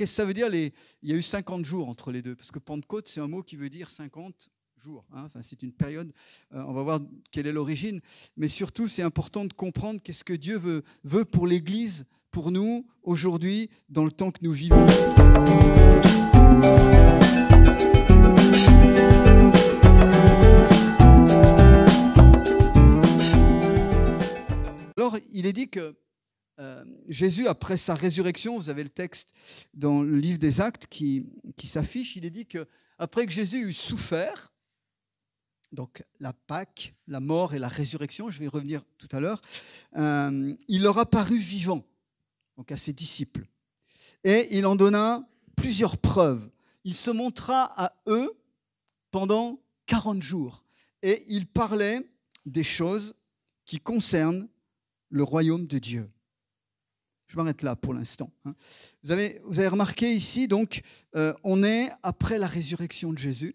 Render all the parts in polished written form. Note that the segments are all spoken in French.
qu'est-ce que ça veut dire il y a eu 50 jours entre les deux, parce que Pentecôte, c'est un mot qui veut dire 50 jours. Enfin, c'est une période, on va voir quelle est l'origine, mais surtout, c'est important de comprendre qu'est-ce que Dieu veut pour l'Église, pour nous, aujourd'hui, dans le temps que nous vivons. Alors, il est dit que Jésus, après sa résurrection, vous avez le texte dans le livre des Actes qui s'affiche, il est dit qu'après que Jésus eut souffert, donc la Pâque, la mort et la résurrection, je vais y revenir tout à l'heure, il leur apparut vivant, donc à ses disciples. Et il en donna plusieurs preuves. Il se montra à eux pendant 40 jours. Et il parlait des choses qui concernent le royaume de Dieu. Je m'arrête là pour l'instant. Vous avez remarqué ici, donc, on est après la résurrection de Jésus.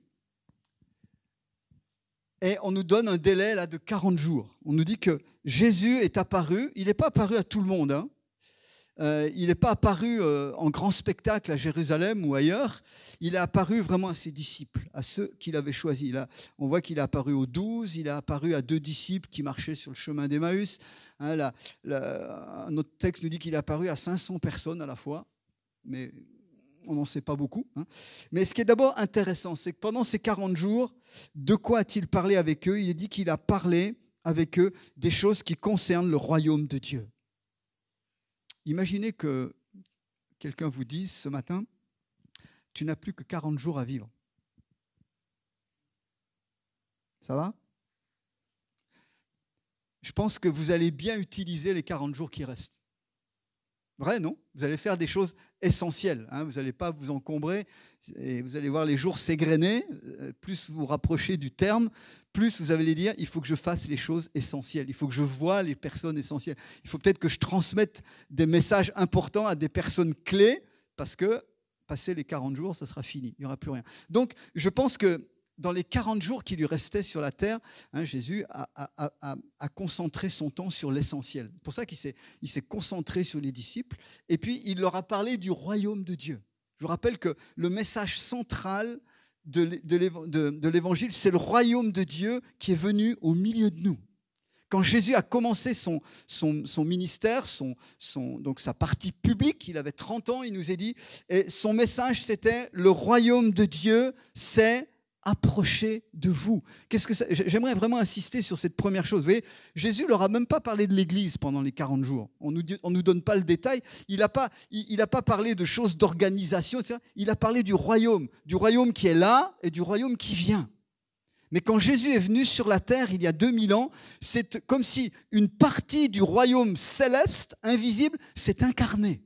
Et on nous donne un délai là, de 40 jours. On nous dit que Jésus est apparu. Il n'est pas apparu à tout le monde. Il n'est pas apparu en grand spectacle à Jérusalem ou ailleurs. Il est apparu vraiment à ses disciples, à ceux qu'il avait choisis. Là, on voit qu'il est apparu aux 12, il est apparu à 2 disciples qui marchaient sur le chemin d'Emmaüs. Un autre texte nous dit qu'il est apparu à 500 personnes à la fois, mais on n'en sait pas beaucoup. Mais ce qui est d'abord intéressant, c'est que pendant ces 40 jours, de quoi a-t-il parlé avec eux? Il est dit qu'il a parlé avec eux des choses qui concernent le royaume de Dieu. Imaginez que quelqu'un vous dise ce matin, tu n'as plus que 40 jours à vivre. Ça va? Je pense que vous allez bien utiliser les 40 jours qui restent. Vrai, non? Vous allez faire des choses essentielles. Vous n'allez pas vous encombrer et vous allez voir les jours s'égrener. Plus vous vous rapprochez du terme, plus vous allez dire, il faut que je fasse les choses essentielles. Il faut que je voie les personnes essentielles. Il faut peut-être que je transmette des messages importants à des personnes clés parce que, passé les 40 jours, ça sera fini. Il n'y aura plus rien. Donc, je pense que dans les 40 jours qui lui restaient sur la terre, Jésus a concentré son temps sur l'essentiel. C'est pour ça qu'il s'est concentré sur les disciples. Et puis, il leur a parlé du royaume de Dieu. Je vous rappelle que le message central de l'Évangile, c'est le royaume de Dieu qui est venu au milieu de nous. Quand Jésus a commencé son ministère, donc sa partie publique, il avait 30 ans, il nous a dit, et son message, c'était « Le royaume de Dieu, c'est... » approchez de vous. J'aimerais vraiment insister sur cette première chose. Vous voyez, Jésus ne leur a même pas parlé de l'Église pendant les 40 jours. On nous donne pas le détail. Il n'a pas parlé de choses d'organisation, etc. Il a parlé du royaume qui est là et du royaume qui vient. Mais quand Jésus est venu sur la terre il y a 2000 ans, c'est comme si une partie du royaume céleste, invisible, s'est incarnée.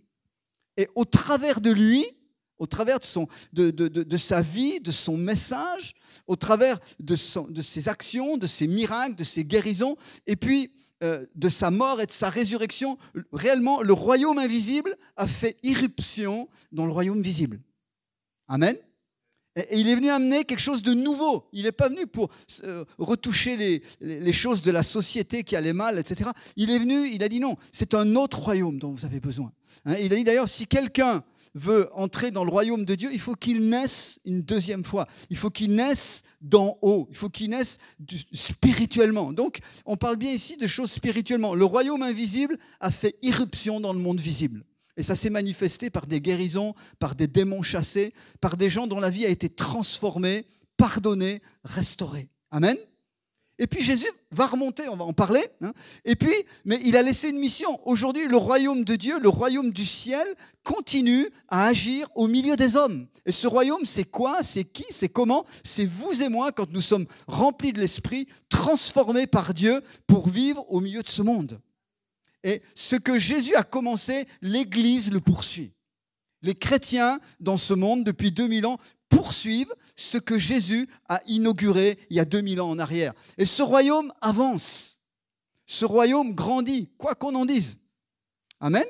Et au travers de lui, au travers de sa vie, de son message, au travers de ses actions, de ses miracles, de ses guérisons, et puis de sa mort et de sa résurrection, réellement, le royaume invisible a fait irruption dans le royaume visible. Amen. Et il est venu amener quelque chose de nouveau. Il n'est pas venu pour retoucher les choses de la société qui allaient mal, etc. Il est venu, il a dit non, c'est un autre royaume dont vous avez besoin. Il a dit d'ailleurs, si quelqu'un veut entrer dans le royaume de Dieu, il faut qu'il naisse une deuxième fois. Il faut qu'il naisse d'en haut. Il faut qu'il naisse spirituellement. Donc, on parle bien ici de choses spirituellement. Le royaume invisible a fait irruption dans le monde visible. Et ça s'est manifesté par des guérisons, par des démons chassés, par des gens dont la vie a été transformée, pardonnée, restaurée. Amen. Et puis Jésus va remonter, on va en parler. Et puis, mais il a laissé une mission. Aujourd'hui, le royaume de Dieu, le royaume du ciel, continue à agir au milieu des hommes. Et ce royaume, c'est quoi? C'est qui? C'est comment? C'est vous et moi, quand nous sommes remplis de l'esprit, transformés par Dieu pour vivre au milieu de ce monde. Et ce que Jésus a commencé, l'Église le poursuit. Les chrétiens dans ce monde, depuis 2000 ans, poursuivent ce que Jésus a inauguré il y a 2000 ans en arrière. Et ce royaume avance. Ce royaume grandit, quoi qu'on en dise. Amen.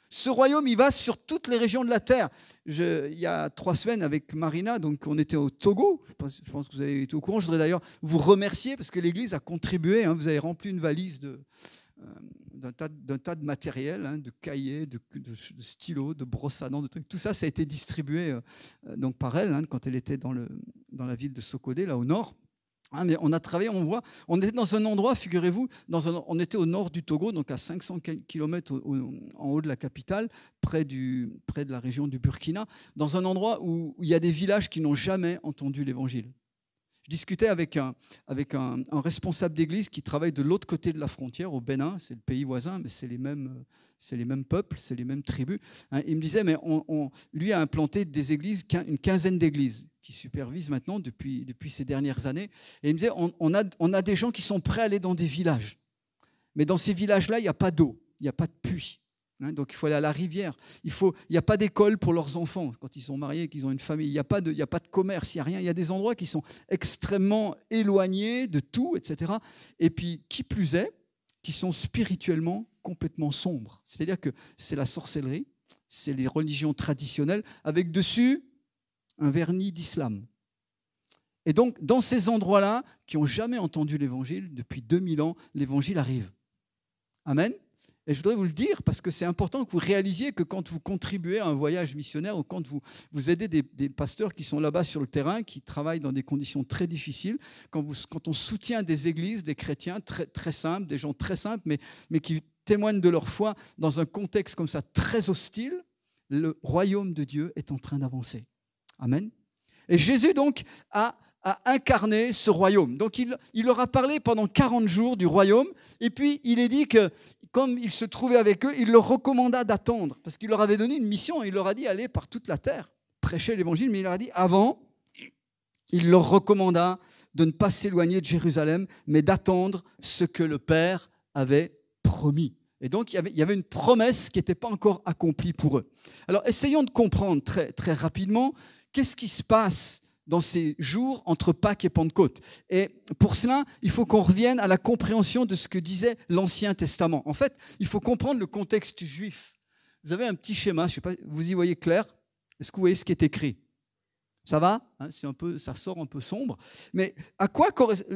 Ce royaume, il va sur toutes les régions de la terre. Il y a 3 semaines avec Marina, donc on était au Togo. Je pense que vous avez été au courant. Je voudrais d'ailleurs vous remercier parce que l'Église a contribué. Vous avez rempli une valise d'un tas de matériel, hein, de cahiers, de stylos, de brosses à dents, de trucs. Tout ça, ça a été distribué donc par elle, hein, quand elle était dans la ville de Sokodé, là au nord. Ah, mais on a travaillé, on était dans un endroit, figurez-vous, on était au nord du Togo, donc à 500 km en haut de la capitale, près de la région du Burkina, dans un endroit où il y a des villages qui n'ont jamais entendu l'évangile. Je discutais avec un responsable d'église qui travaille de l'autre côté de la frontière, au Bénin, c'est le pays voisin, mais c'est les mêmes peuples, c'est les mêmes tribus. Il me disait, mais lui a implanté des églises, une quinzaine d'églises, qui supervise maintenant depuis ces dernières années. Et il me disait, on a des gens qui sont prêts à aller dans des villages. Mais dans ces villages-là, il n'y a pas d'eau, il n'y a pas de puits. Donc il faut aller à la rivière. Il n'y a pas d'école pour leurs enfants quand ils sont mariés, qu'ils ont une famille. Il n'y a pas de commerce, il n'y a rien. Il y a des endroits qui sont extrêmement éloignés de tout, etc. Et puis, qui plus est, qui sont spirituellement complètement sombres. C'est-à-dire que c'est la sorcellerie, c'est les religions traditionnelles, avec dessus un vernis d'islam. Et donc, dans ces endroits-là, qui n'ont jamais entendu l'évangile, depuis 2000 ans, l'évangile arrive. Amen. Et je voudrais vous le dire parce que c'est important que vous réalisiez que quand vous contribuez à un voyage missionnaire ou quand vous aidez des pasteurs qui sont là-bas sur le terrain, qui travaillent dans des conditions très difficiles, quand on soutient des églises, des chrétiens très, très simples, des gens très simples, mais qui témoignent de leur foi dans un contexte comme ça très hostile, le royaume de Dieu est en train d'avancer. Amen. Et Jésus donc a incarné ce royaume. Donc il leur a parlé pendant 40 jours du royaume et puis il est dit que comme il se trouvait avec eux, il leur recommanda d'attendre parce qu'il leur avait donné une mission. Il leur a dit allez par toute la terre, prêcher l'évangile, mais il leur a dit avant, il leur recommanda de ne pas s'éloigner de Jérusalem, mais d'attendre ce que le Père avait promis. Et donc, il y avait une promesse qui n'était pas encore accomplie pour eux. Alors, essayons de comprendre très, très rapidement qu'est-ce qui se passe dans ces jours entre Pâques et Pentecôte. Et pour cela, il faut qu'on revienne à la compréhension de ce que disait l'Ancien Testament. En fait, il faut comprendre le contexte juif. Vous avez un petit schéma, je ne sais pas, vous y voyez clair? Est-ce que vous voyez ce qui est écrit? Ça va, hein, ça sort un peu sombre. Mais à quoi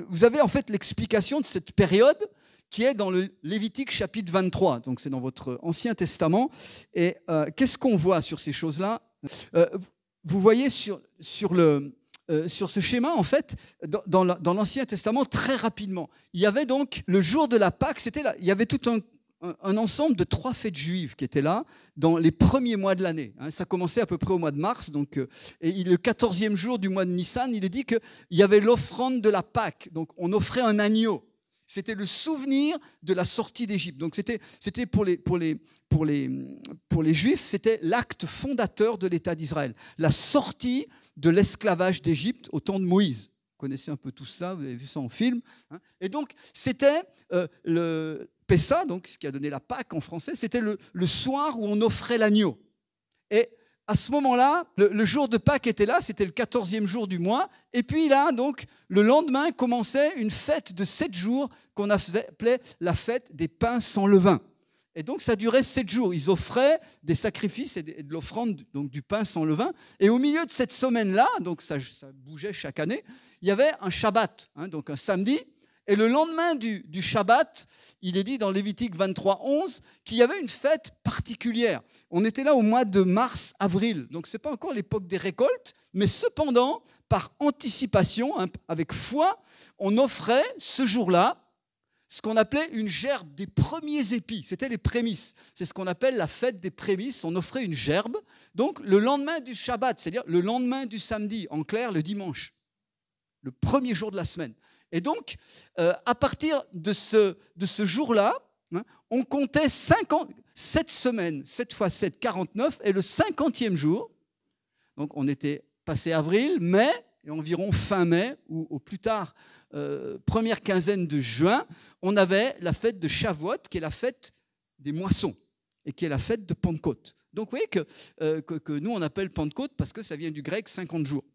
vous avez en fait l'explication de cette période qui est dans le Lévitique chapitre 23. Donc c'est dans votre Ancien Testament. Et qu'est-ce qu'on voit sur ces choses-là? Vous voyez sur ce schéma, en fait, dans l'Ancien Testament, très rapidement, il y avait donc le jour de la Pâque, il y avait tout un ensemble de 3 fêtes juives qui étaient là dans les premiers mois de l'année. Ça commençait à peu près au mois de mars. Donc, et le 14e jour du mois de Nissan, il est dit qu'il y avait l'offrande de la Pâque. Donc on offrait un agneau. C'était le souvenir de la sortie d'Égypte. Donc c'était pour les Juifs, c'était l'acte fondateur de l'État d'Israël. La sortie de l'esclavage d'Égypte au temps de Moïse. Vous connaissez un peu tout ça, vous avez vu ça en film. Et donc c'était le Pessa, donc ce qui a donné la Pâque en français, c'était le soir où on offrait l'agneau. Et à ce moment-là, le jour de Pâques était là, c'était le 14e jour du mois. Et puis là, donc, le lendemain commençait une fête de 7 jours qu'on appelait la fête des pains sans levain. Et donc, ça durait 7 jours. Ils offraient des sacrifices et de l'offrande, donc du pain sans levain. Et au milieu de cette semaine-là, donc ça bougeait chaque année, il y avait un Shabbat, donc un samedi. Et le lendemain du Shabbat, il est dit dans Lévitique 23, 11, qu'il y avait une fête particulière. On était là au mois de mars-avril, donc ce n'est pas encore l'époque des récoltes, mais cependant, par anticipation, avec foi, on offrait ce jour-là ce qu'on appelait une gerbe des premiers épis. C'était les prémices. C'est ce qu'on appelle la fête des prémices. On offrait une gerbe, donc le lendemain du Shabbat, c'est-à-dire le lendemain du samedi, en clair, le dimanche, le premier jour de la semaine. Et donc, à partir de ce jour-là, on comptait 7 semaines, 7 fois 7, 49, et le 50e jour, donc on était passé avril, mai, et environ fin mai, ou au plus tard, première quinzaine de juin, on avait la fête de Shavuot, qui est la fête des moissons, et qui est la fête de Pentecôte. Donc vous voyez que nous, on appelle Pentecôte parce que ça vient du grec 50 jours.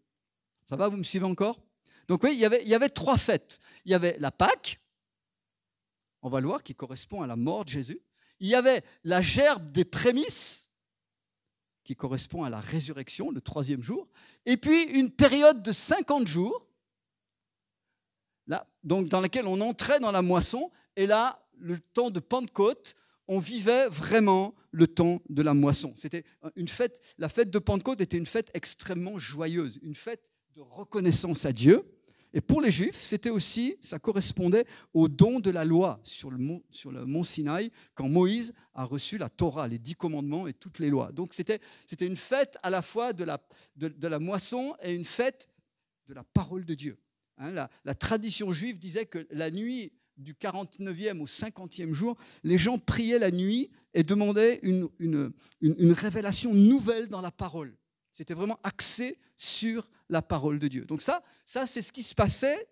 Ça va, vous me suivez encore ? Donc oui, il y avait 3 fêtes. Il y avait la Pâque, on va le voir, qui correspond à la mort de Jésus. Il y avait la gerbe des prémices, qui correspond à la résurrection, le 3e jour. Et puis une période de 50 jours, là, donc dans laquelle on entrait dans la moisson. Et là, le temps de Pentecôte, on vivait vraiment le temps de la moisson. C'était une fête, la fête de Pentecôte était une fête extrêmement joyeuse, une fête de reconnaissance à Dieu. Et pour les Juifs, c'était aussi, ça correspondait au don de la loi sur le mont Sinaï, quand Moïse a reçu la Torah, les 10 commandements et toutes les lois. Donc c'était une fête à la fois de la moisson et une fête de la parole de Dieu. La tradition juive disait que la nuit du 49e au 50e jour, les gens priaient la nuit et demandaient une révélation nouvelle dans la parole. C'était vraiment axé sur la parole de Dieu. Donc ça c'est ce qui se passait,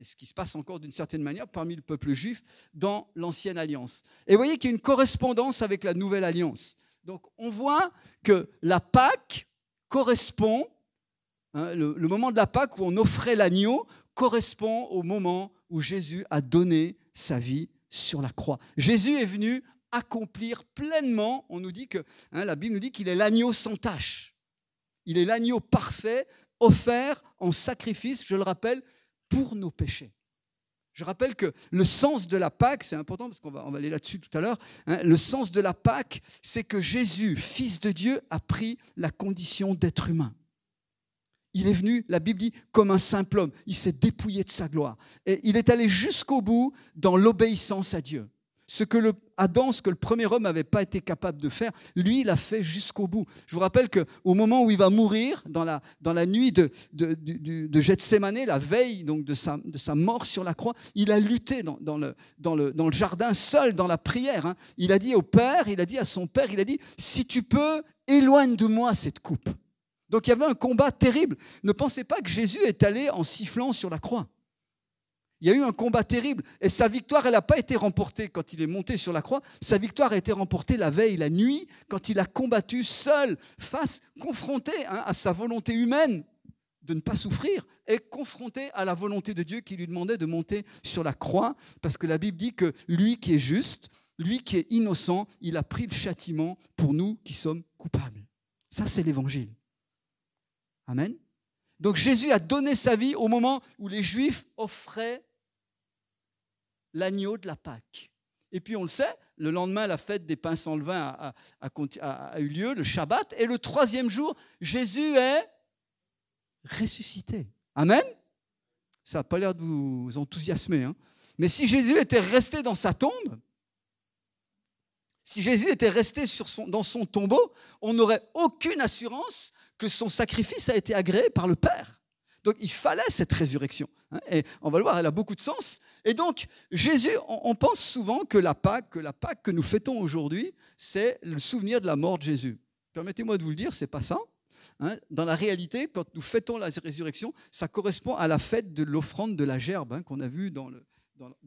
et ce qui se passe encore d'une certaine manière parmi le peuple juif dans l'Ancienne Alliance. Et vous voyez qu'il y a une correspondance avec la Nouvelle Alliance. Donc on voit que la Pâque correspond, le moment de la Pâque où on offrait l'agneau correspond au moment où Jésus a donné sa vie sur la croix. Jésus est venu accomplir pleinement, on nous dit que, la Bible nous dit qu'il est l'agneau sans tache. Il est l'agneau parfait, offert en sacrifice, je le rappelle, pour nos péchés. Je rappelle que le sens de la Pâque, c'est important parce qu'on va aller là-dessus tout à l'heure, le sens de la Pâque, c'est que Jésus, Fils de Dieu, a pris la condition d'être humain. Il est venu, la Bible dit, comme un simple homme. Il s'est dépouillé de sa gloire. Et il est allé jusqu'au bout dans l'obéissance à Dieu. Ce que le premier homme n'avait pas été capable de faire, lui, il a fait jusqu'au bout. Je vous rappelle qu'au moment où il va mourir, dans la nuit de Gethsémané, la veille donc, de sa mort sur la croix, il a lutté dans le jardin, seul, dans la prière. Il a dit au Père, il a dit à son Père, il a dit « Si tu peux, éloigne de moi cette coupe ». Donc il y avait un combat terrible. Ne pensez pas que Jésus est allé en sifflant sur la croix. Il y a eu un combat terrible. Et sa victoire, elle n'a pas été remportée quand il est monté sur la croix. Sa victoire a été remportée la veille, la nuit, quand il a combattu seul, confronté à sa volonté humaine de ne pas souffrir, et confronté à la volonté de Dieu qui lui demandait de monter sur la croix. Parce que la Bible dit que lui qui est juste, lui qui est innocent, il a pris le châtiment pour nous qui sommes coupables. Ça, c'est l'Évangile. Amen. Donc Jésus a donné sa vie au moment où les Juifs offraient l'agneau de la Pâque. Et puis on le sait, le lendemain, la fête des pains sans levain a eu lieu, le Shabbat, et le 3e jour, Jésus est ressuscité. Amen. Ça n'a pas l'air de vous enthousiasmer, mais si Jésus était resté dans sa tombe, si Jésus était resté dans son tombeau, on n'aurait aucune assurance que son sacrifice a été agréé par le Père. Donc il fallait cette résurrection. Et on va le voir, elle a beaucoup de sens. Et donc Jésus, on pense souvent que la Pâque que nous fêtons aujourd'hui, c'est le souvenir de la mort de Jésus. Permettez-moi de vous le dire, ce n'est pas ça. Dans la réalité, quand nous fêtons la résurrection, ça correspond à la fête de l'offrande de la gerbe qu'on a vue dans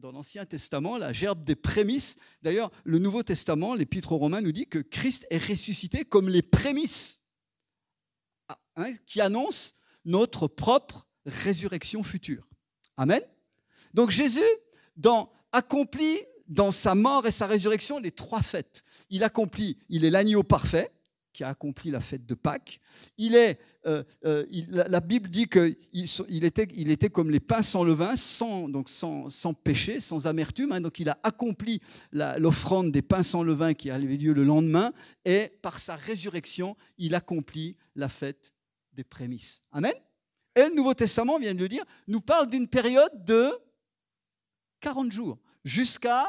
l'Ancien Testament, la gerbe des prémices. D'ailleurs, le Nouveau Testament, l'Épître aux Romains nous dit que Christ est ressuscité comme les prémices, qui annoncent notre propre résurrection future. Amen. Donc Jésus accomplit dans sa mort et sa résurrection les 3 fêtes. Il est l'agneau parfait qui a accompli la fête de Pâques. La Bible dit qu'il était comme les pains sans levain, sans péché, sans amertume. Donc il a accompli l'offrande des pains sans levain qui avait lieu le lendemain, et par sa résurrection, il accomplit la fête des prémices. Amen. Et le Nouveau Testament, vient de le dire, nous parle d'une période de 40 jours jusqu'à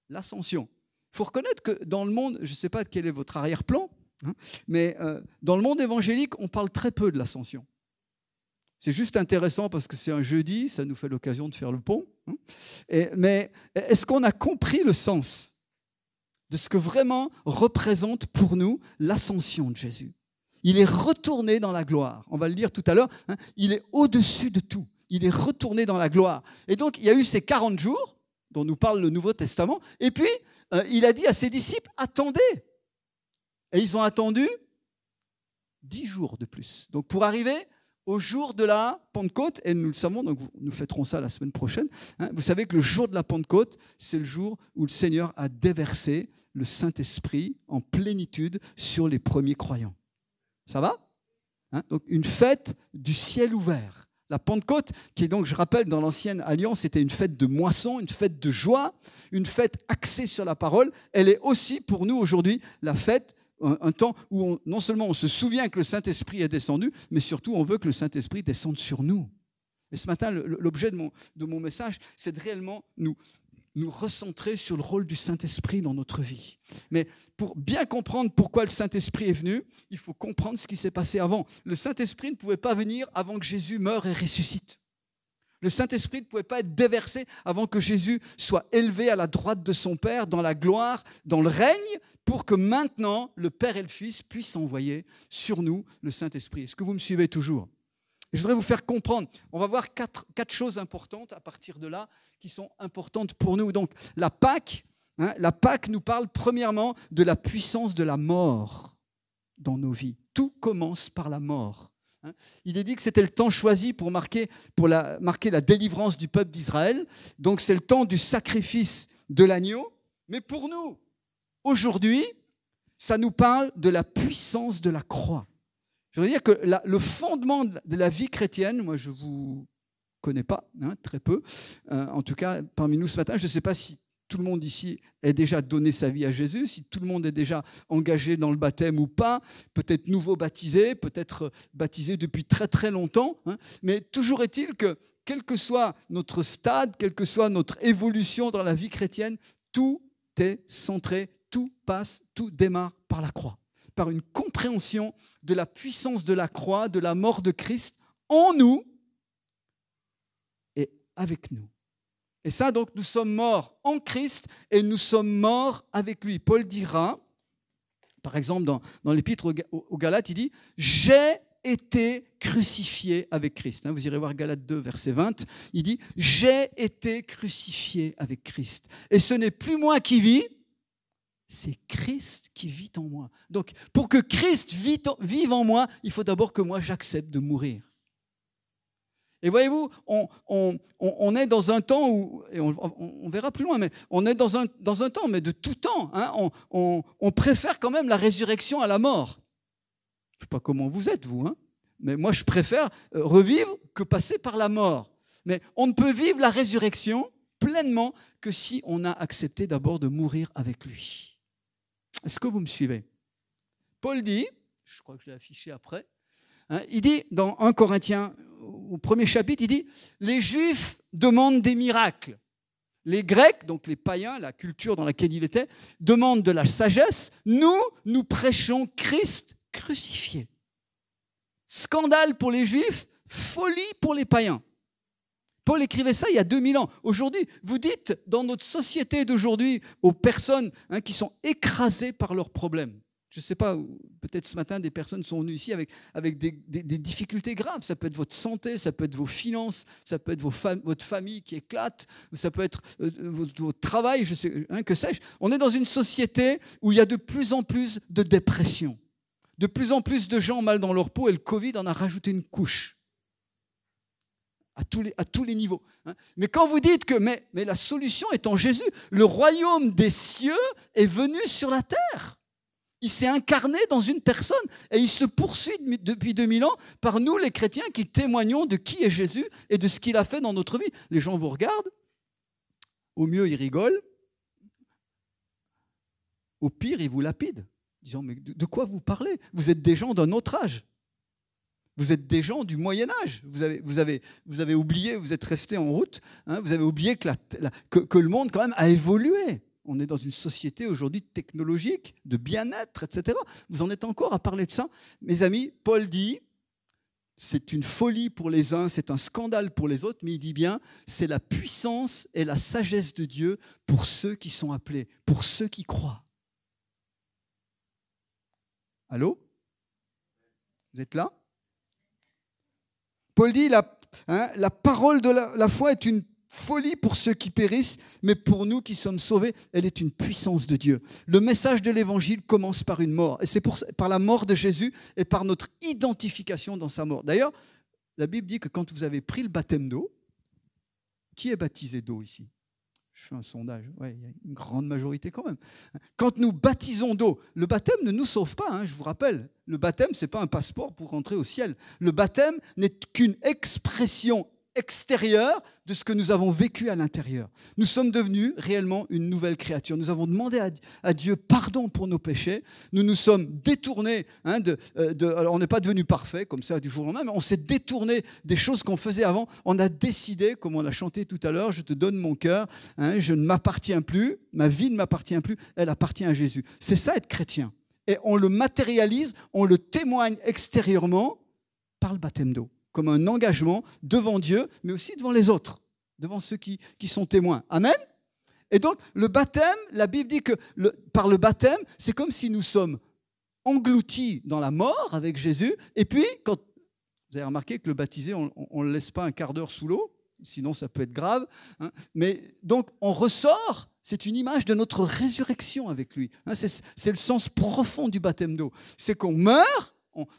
l'ascension. Il faut reconnaître que dans le monde, je ne sais pas quel est votre arrière-plan, mais dans le monde évangélique, on parle très peu de l'ascension. C'est juste intéressant parce que c'est un jeudi, ça nous fait l'occasion de faire le pont. Mais est-ce qu'on a compris le sens de ce que vraiment représente pour nous l'ascension de Jésus ? Il est retourné dans la gloire. On va le lire tout à l'heure. Il est au-dessus de tout. Il est retourné dans la gloire. Et donc, il y a eu ces 40 jours dont nous parle le Nouveau Testament. Et puis, il a dit à ses disciples, attendez. Et ils ont attendu 10 jours de plus. Donc, pour arriver au jour de la Pentecôte, et nous le savons, donc nous fêterons ça la semaine prochaine. Vous savez que le jour de la Pentecôte, c'est le jour où le Seigneur a déversé le Saint-Esprit en plénitude sur les premiers croyants. Ça va ? Donc une fête du ciel ouvert. La Pentecôte, qui est donc, je rappelle, dans l'Ancienne Alliance, c'était une fête de moisson, une fête de joie, une fête axée sur la parole. Elle est aussi pour nous aujourd'hui la fête, un temps où non seulement on se souvient que le Saint-Esprit est descendu, mais surtout on veut que le Saint-Esprit descende sur nous. Et ce matin, l'objet de mon message, c'est de réellement nous recentrer sur le rôle du Saint-Esprit dans notre vie. Mais pour bien comprendre pourquoi le Saint-Esprit est venu, il faut comprendre ce qui s'est passé avant. Le Saint-Esprit ne pouvait pas venir avant que Jésus meure et ressuscite. Le Saint-Esprit ne pouvait pas être déversé avant que Jésus soit élevé à la droite de son Père, dans la gloire, dans le règne, pour que maintenant, le Père et le Fils puissent envoyer sur nous le Saint-Esprit. Est-ce que vous me suivez toujours ? Je voudrais vous faire comprendre. On va voir quatre choses importantes à partir de là qui sont importantes pour nous. Donc, la Pâque nous parle premièrement de la puissance de la mort dans nos vies. Tout commence par la mort. Il est dit que c'était le temps choisi pour marquer la délivrance du peuple d'Israël. Donc, c'est le temps du sacrifice de l'agneau. Mais pour nous, aujourd'hui, ça nous parle de la puissance de la croix. Je veux dire que le fondement de la vie chrétienne, moi je ne vous connais pas, très peu, en tout cas parmi nous ce matin, je ne sais pas si tout le monde ici a déjà donné sa vie à Jésus, si tout le monde est déjà engagé dans le baptême ou pas, peut-être nouveau baptisé, peut-être baptisé depuis très très longtemps, mais toujours est-il que quel que soit notre stade, quelle que soit notre évolution dans la vie chrétienne, tout est centré, tout passe, tout démarre par la croix. Par une compréhension de la puissance de la croix, de la mort de Christ en nous et avec nous. Et ça, donc, nous sommes morts en Christ et nous sommes morts avec lui. Paul dira, par exemple, dans l'épître aux Galates, il dit « J'ai été crucifié avec Christ ». Vous irez voir Galates 2, verset 20. Il dit « J'ai été crucifié avec Christ. Et ce n'est plus moi qui vis, c'est Christ qui vit en moi. Donc, pour que Christ vive en moi, il faut d'abord que moi, j'accepte de mourir. Et voyez-vous, on est dans un temps où, et on verra plus loin, mais on est dans un temps, mais de tout temps, on préfère quand même la résurrection à la mort. Je ne sais pas comment vous êtes, vous, mais moi, je préfère revivre que passer par la mort. Mais on ne peut vivre la résurrection pleinement que si on a accepté d'abord de mourir avec lui. Est-ce que vous me suivez ? Paul dit, je crois que je l'ai affiché après, il dit dans 1 Corinthiens, au premier chapitre, il dit « Les Juifs demandent des miracles. Les Grecs, donc les païens, la culture dans laquelle il était, demandent de la sagesse. Nous prêchons Christ crucifié. » Scandale pour les Juifs, folie pour les païens. Paul écrivait ça il y a 2000 ans. Aujourd'hui, vous dites dans notre société d'aujourd'hui aux personnes qui sont écrasées par leurs problèmes. Je ne sais pas, peut-être ce matin, des personnes sont venues ici avec des difficultés graves. Ça peut être votre santé, ça peut être vos finances, ça peut être votre famille qui éclate, ça peut être votre travail, je sais, que sais-je. On est dans une société où il y a de plus en plus de dépression. De plus en plus de gens mal dans leur peau et le Covid en a rajouté une couche. À tous les niveaux. Mais quand vous dites que mais la solution est en Jésus, le royaume des cieux est venu sur la terre. Il s'est incarné dans une personne et il se poursuit depuis 2000 ans par nous les chrétiens qui témoignons de qui est Jésus et de ce qu'il a fait dans notre vie. Les gens vous regardent, au mieux ils rigolent, au pire ils vous lapident, disant mais de quoi vous parlez ? Vous êtes des gens d'un autre âge. Vous êtes des gens du Moyen-Âge. Vous avez oublié, vous êtes restés en route. Vous avez oublié que le monde, quand même, a évolué. On est dans une société aujourd'hui technologique, de bien-être, etc. Vous en êtes encore à parler de ça. Mes amis, Paul dit, c'est une folie pour les uns, c'est un scandale pour les autres, mais il dit bien, c'est la puissance et la sagesse de Dieu pour ceux qui sont appelés, pour ceux qui croient. Allô ? Vous êtes là ? Paul dit, la parole de la foi est une folie pour ceux qui périssent, mais pour nous qui sommes sauvés, elle est une puissance de Dieu. Le message de l'Évangile commence par une mort, et c'est par la mort de Jésus et par notre identification dans sa mort. D'ailleurs, la Bible dit que quand vous avez pris le baptême d'eau, qui est baptisé d'eau ici ? Je fais un sondage. Ouais, il y a une grande majorité quand même. Quand nous baptisons d'eau, le baptême ne nous sauve pas, je vous rappelle. Le baptême, ce n'est pas un passeport pour rentrer au ciel. Le baptême n'est qu'une expression extérieure de ce que nous avons vécu à l'intérieur. Nous sommes devenus réellement une nouvelle créature. Nous avons demandé à Dieu pardon pour nos péchés. Nous nous sommes détournés. Alors on n'est pas devenu parfait comme ça du jour au lendemain, mais on s'est détourné des choses qu'on faisait avant. On a décidé, comme on l'a chanté tout à l'heure, je te donne mon cœur, je ne m'appartiens plus, ma vie ne m'appartient plus, elle appartient à Jésus. C'est ça être chrétien. Et on le matérialise, on le témoigne extérieurement par le baptême d'eau, comme un engagement devant Dieu, mais aussi devant les autres, devant ceux qui sont témoins. Amen. Et donc, le baptême, la Bible dit que par le baptême, c'est comme si nous sommes engloutis dans la mort avec Jésus. Et puis, quand vous avez remarqué que le baptisé, on ne le laisse pas un quart d'heure sous l'eau, sinon ça peut être grave. Mais donc, on ressort, c'est une image de notre résurrection avec lui. C'est le sens profond du baptême d'eau. C'est qu'on meurt,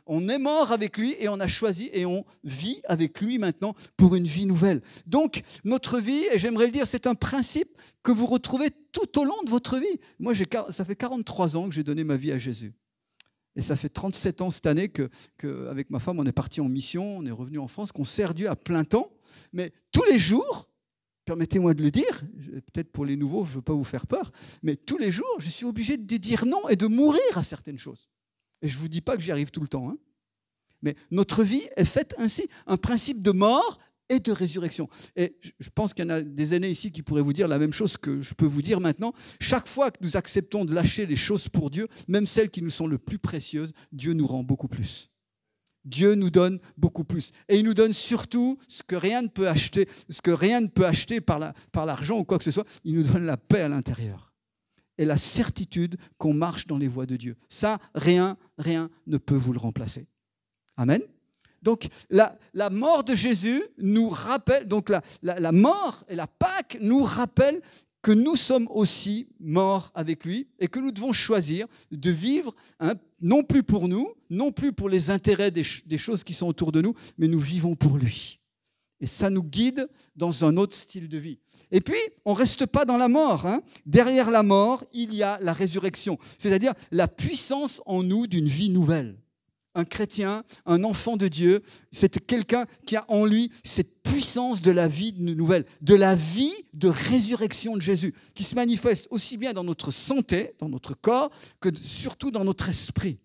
on est mort avec lui et on a choisi et on vit avec lui maintenant pour une vie nouvelle. Donc, notre vie, et j'aimerais le dire, c'est un principe que vous retrouvez tout au long de votre vie. Moi, ça fait 43 ans que j'ai donné ma vie à Jésus. Et ça fait 37 ans cette année qu'avec ma femme, on est parti en mission, on est revenu en France, qu'on sert Dieu à plein temps. Mais tous les jours, permettez-moi de le dire, peut-être pour les nouveaux, je ne veux pas vous faire peur, mais tous les jours, je suis obligé de dire non et de mourir à certaines choses. Et je ne vous dis pas que j'y arrive tout le temps. Mais notre vie est faite ainsi, un principe de mort et de résurrection. Et je pense qu'il y en a des aînés ici qui pourraient vous dire la même chose que je peux vous dire maintenant. Chaque fois que nous acceptons de lâcher les choses pour Dieu, même celles qui nous sont le plus précieuses, Dieu nous rend beaucoup plus. Dieu nous donne beaucoup plus. Et il nous donne surtout ce que rien ne peut acheter, par l'argent ou quoi que ce soit. Il nous donne la paix à l'intérieur et la certitude qu'on marche dans les voies de Dieu. Ça, rien ne peut vous le remplacer. Amen. Donc, la mort de Jésus nous rappelle, donc la mort et la Pâque nous rappellent que nous sommes aussi morts avec lui et que nous devons choisir de vivre, non plus pour nous, non plus pour les intérêts des choses qui sont autour de nous, mais nous vivons pour lui. Et ça nous guide dans un autre style de vie. Et puis, on ne reste pas dans la mort. Derrière la mort, il y a la résurrection, c'est-à-dire la puissance en nous d'une vie nouvelle. Un chrétien, un enfant de Dieu, c'est quelqu'un qui a en lui cette puissance de la vie nouvelle, de la vie de résurrection de Jésus, qui se manifeste aussi bien dans notre santé, dans notre corps, que surtout dans notre esprit.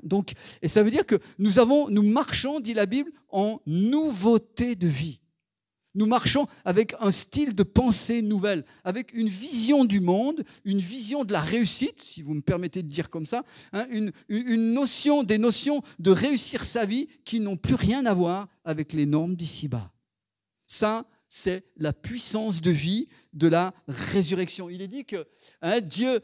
Donc, et ça veut dire que nous marchons, dit la Bible, en nouveauté de vie. Nous marchons avec un style de pensée nouvelle, avec une vision du monde, une vision de la réussite, si vous me permettez de dire comme ça, des notions de réussir sa vie qui n'ont plus rien à voir avec les normes d'ici-bas. Ça, c'est la puissance de vie de la résurrection. Il est dit que Dieu,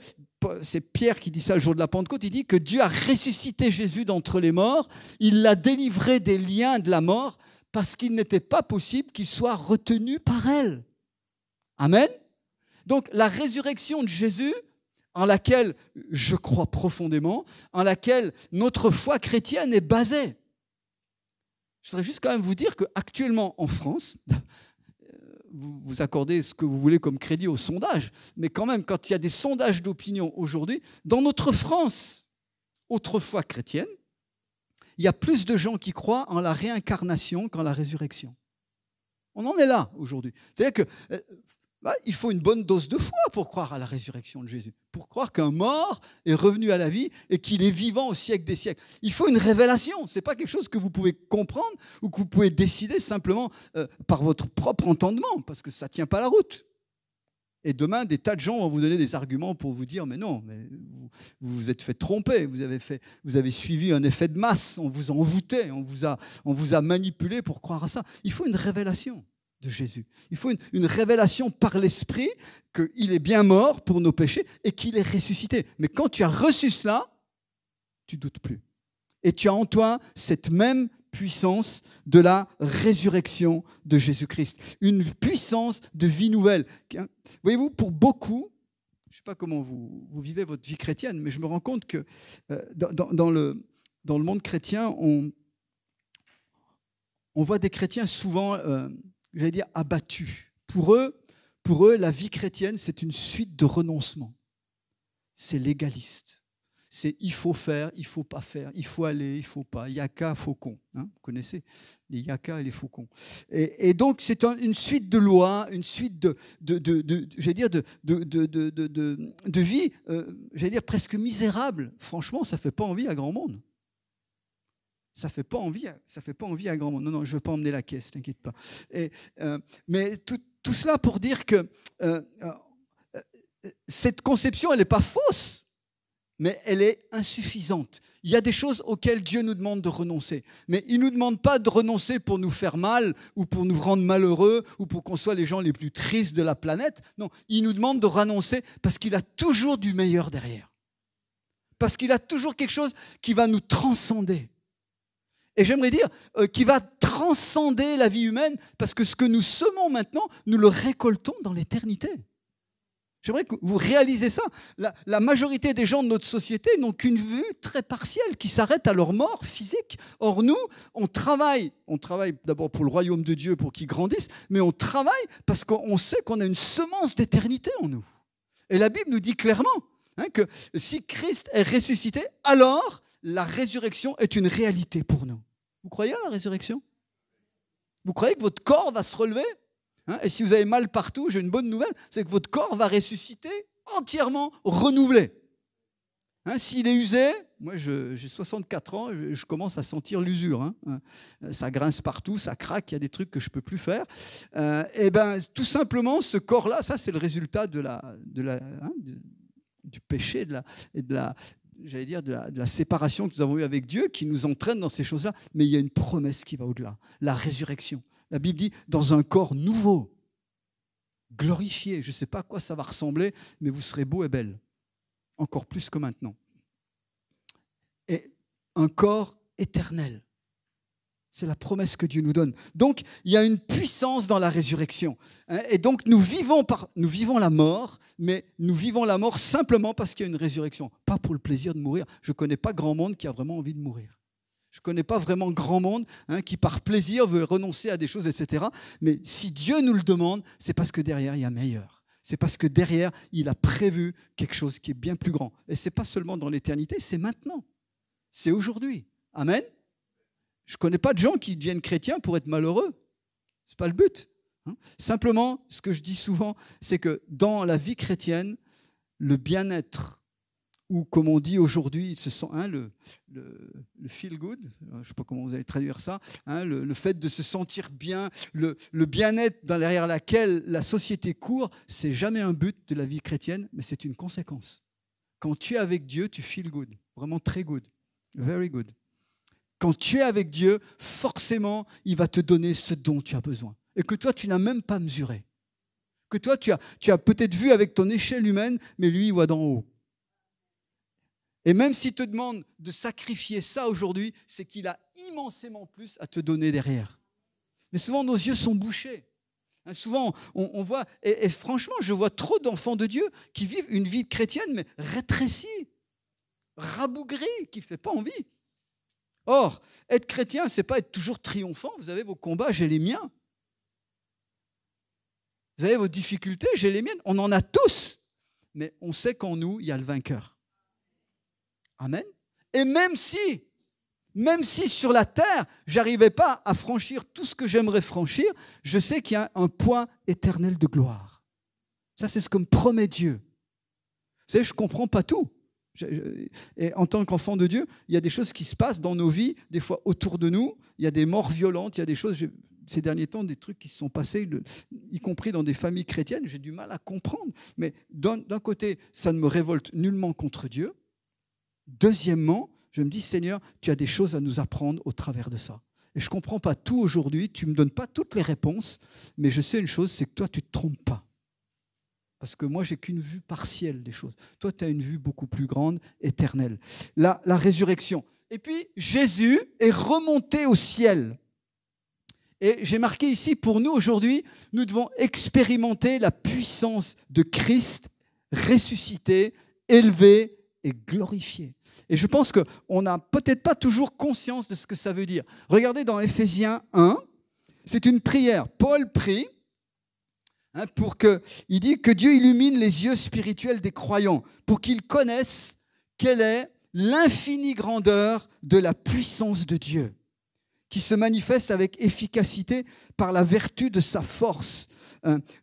c'est Pierre qui dit ça le jour de la Pentecôte, il dit que Dieu a ressuscité Jésus d'entre les morts, il l'a délivré des liens de la mort, parce qu'il n'était pas possible qu'il soit retenu par elle. Amen. Donc la résurrection de Jésus, en laquelle je crois profondément, en laquelle notre foi chrétienne est basée. Je voudrais juste quand même vous dire qu'actuellement en France, vous accordez ce que vous voulez comme crédit aux sondages, mais quand même quand il y a des sondages d'opinion aujourd'hui, dans notre France, autrefois chrétienne, il y a plus de gens qui croient en la réincarnation qu'en la résurrection. On en est là aujourd'hui. C'est-à-dire qu'il faut une bonne dose de foi pour croire à la résurrection de Jésus, pour croire qu'un mort est revenu à la vie et qu'il est vivant au siècle des siècles. Il faut une révélation. Ce n'est pas quelque chose que vous pouvez comprendre ou que vous pouvez décider simplement par votre propre entendement, parce que ça ne tient pas la route. Et demain, des tas de gens vont vous donner des arguments pour vous dire « mais non, mais vous vous êtes fait tromper, vous avez suivi un effet de masse, on vous a envoûté, on vous a manipulé pour croire à ça ». Il faut une révélation de Jésus. Il faut une révélation par l'Esprit qu'il est bien mort pour nos péchés et qu'il est ressuscité. Mais quand tu as reçu cela, tu ne doutes plus. Et tu as en toi cette même puissance de la résurrection de Jésus-Christ. Une puissance de vie nouvelle. Voyez-vous, pour beaucoup, je ne sais pas comment vous vivez votre vie chrétienne, mais je me rends compte que dans le monde chrétien, on voit des chrétiens souvent, j'allais dire, abattus. Pour eux, Pour eux, la vie chrétienne, c'est une suite de renoncements. C'est légaliste. C'est il faut faire, il ne faut pas faire, il faut aller, il ne faut pas. Yaka, faucon. Hein, vous connaissez les yaka et les faucons. Et donc, c'est une suite de lois, une suite de vie, j'allais dire presque misérable. Franchement, ça ne fait pas envie à grand monde. Ça ne fait pas envie à grand monde. Non, je ne veux pas emmener la caisse, t'inquiète pas. Mais tout cela pour dire que cette conception, elle n'est pas fausse, mais elle est insuffisante. Il y a des choses auxquelles Dieu nous demande de renoncer. Mais il ne nous demande pas de renoncer pour nous faire mal, ou pour nous rendre malheureux, ou pour qu'on soit les gens les plus tristes de la planète. Non, il nous demande de renoncer parce qu'il a toujours du meilleur derrière. Parce qu'il a toujours quelque chose qui va nous transcender. Et j'aimerais dire qui va transcender la vie humaine, parce que ce que nous semons maintenant, nous le récoltons dans l'éternité. J'aimerais que vous réalisez ça. La majorité des gens de notre société n'ont qu'une vue très partielle, qui s'arrête à leur mort physique. Or nous, on travaille d'abord pour le royaume de Dieu, pour qu'il grandisse, mais on travaille parce qu'on sait qu'on a une semence d'éternité en nous. Et la Bible nous dit clairement que si Christ est ressuscité, alors la résurrection est une réalité pour nous. Vous croyez à la résurrection? Vous croyez que votre corps va se relever? Et si vous avez mal partout, j'ai une bonne nouvelle, c'est que votre corps va ressusciter entièrement renouvelé. S'il est usé, moi j'ai 64 ans, je commence à sentir l'usure. Ça grince partout, ça craque, il y a des trucs que je ne peux plus faire. Et bien tout simplement, ce corps-là, ça c'est le résultat du péché et de la séparation que nous avons eue avec Dieu, qui nous entraîne dans ces choses-là. Mais il y a une promesse qui va au-delà, la résurrection. La Bible dit, dans un corps nouveau, glorifié. Je ne sais pas à quoi ça va ressembler, mais vous serez beaux et belles, encore plus que maintenant. Et un corps éternel. C'est la promesse que Dieu nous donne. Donc, il y a une puissance dans la résurrection. Et donc, nous vivons la mort, mais nous vivons la mort simplement parce qu'il y a une résurrection. Pas pour le plaisir de mourir. Je ne connais pas grand monde qui a vraiment envie de mourir. Je ne connais pas vraiment grand monde qui, par plaisir, veut renoncer à des choses, etc. Mais si Dieu nous le demande, c'est parce que derrière, il y a meilleur. C'est parce que derrière, il a prévu quelque chose qui est bien plus grand. Et ce n'est pas seulement dans l'éternité, c'est maintenant. C'est aujourd'hui. Amen. Je ne connais pas de gens qui deviennent chrétiens pour être malheureux. Ce n'est pas le but. Simplement, ce que je dis souvent, c'est que dans la vie chrétienne, le bien-être, ou comme on dit aujourd'hui, le feel good, je ne sais pas comment vous allez traduire ça, le fait de se sentir bien, le bien-être derrière laquelle la société court, ce n'est jamais un but de la vie chrétienne, mais c'est une conséquence. Quand tu es avec Dieu, tu feel good, vraiment très good, very good. Quand tu es avec Dieu, forcément, il va te donner ce dont tu as besoin et que toi, tu n'as même pas mesuré. Que toi, tu as peut-être vu avec ton échelle humaine, mais lui, il voit d'en haut. Et même s'il te demande de sacrifier ça aujourd'hui, c'est qu'il a immensément plus à te donner derrière. Mais souvent, nos yeux sont bouchés. Souvent, on voit, et franchement, je vois trop d'enfants de Dieu qui vivent une vie chrétienne, mais rétrécie, rabougrie, qui ne fait pas envie. Or, être chrétien, ce n'est pas être toujours triomphant. Vous avez vos combats, j'ai les miens. Vous avez vos difficultés, j'ai les miennes. On en a tous. Mais on sait qu'en nous, il y a le vainqueur. Amen. Et même si sur la terre, je n'arrivais pas à franchir tout ce que j'aimerais franchir, je sais qu'il y a un point éternel de gloire. Ça, c'est ce que me promet Dieu. Vous savez, je ne comprends pas tout. Et en tant qu'enfant de Dieu, il y a des choses qui se passent dans nos vies, des fois autour de nous. Il y a des morts violentes, il y a des choses, ces derniers temps, des trucs qui se sont passés, y compris dans des familles chrétiennes. J'ai du mal à comprendre. Mais d'un côté, ça ne me révolte nullement contre Dieu. Deuxièmement, je me dis, Seigneur, tu as des choses à nous apprendre au travers de ça. Et je ne comprends pas tout aujourd'hui, tu ne me donnes pas toutes les réponses, mais je sais une chose, c'est que toi, tu ne te trompes pas. Parce que moi, je n'ai qu'une vue partielle des choses. Toi, tu as une vue beaucoup plus grande, éternelle. La résurrection. Et puis, Jésus est remonté au ciel. Et j'ai marqué ici, pour nous aujourd'hui, nous devons expérimenter la puissance de Christ ressuscité, élevé et glorifié. Et je pense qu'on n'a peut-être pas toujours conscience de ce que ça veut dire. Regardez dans Éphésiens 1, c'est une prière. Paul prie Il dit que Dieu illumine les yeux spirituels des croyants pour qu'ils connaissent quelle est l'infinie grandeur de la puissance de Dieu, qui se manifeste avec efficacité par la vertu de sa force.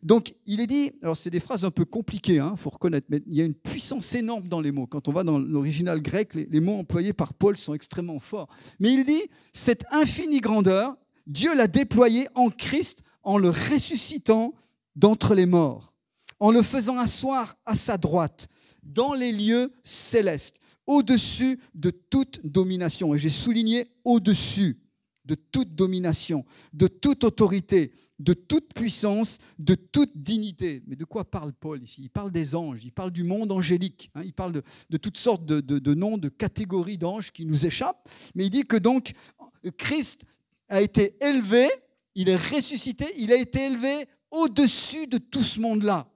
Donc, il est dit, alors c'est des phrases un peu compliquées, faut reconnaître, mais il y a une puissance énorme dans les mots. Quand on va dans l'original grec, les mots employés par Paul sont extrêmement forts. Mais il dit, cette infinie grandeur, Dieu l'a déployée en Christ en le ressuscitant d'entre les morts, en le faisant asseoir à sa droite, dans les lieux célestes, au-dessus de toute domination. Et j'ai souligné au-dessus de toute domination, de toute autorité, de toute puissance, de toute dignité. Mais de quoi parle Paul ici? Il parle des anges, il parle du monde angélique, il parle de toutes sortes de noms, de catégories d'anges qui nous échappent. Mais il dit que donc Christ a été élevé, il est ressuscité, il a été élevé au-dessus de tout ce monde-là.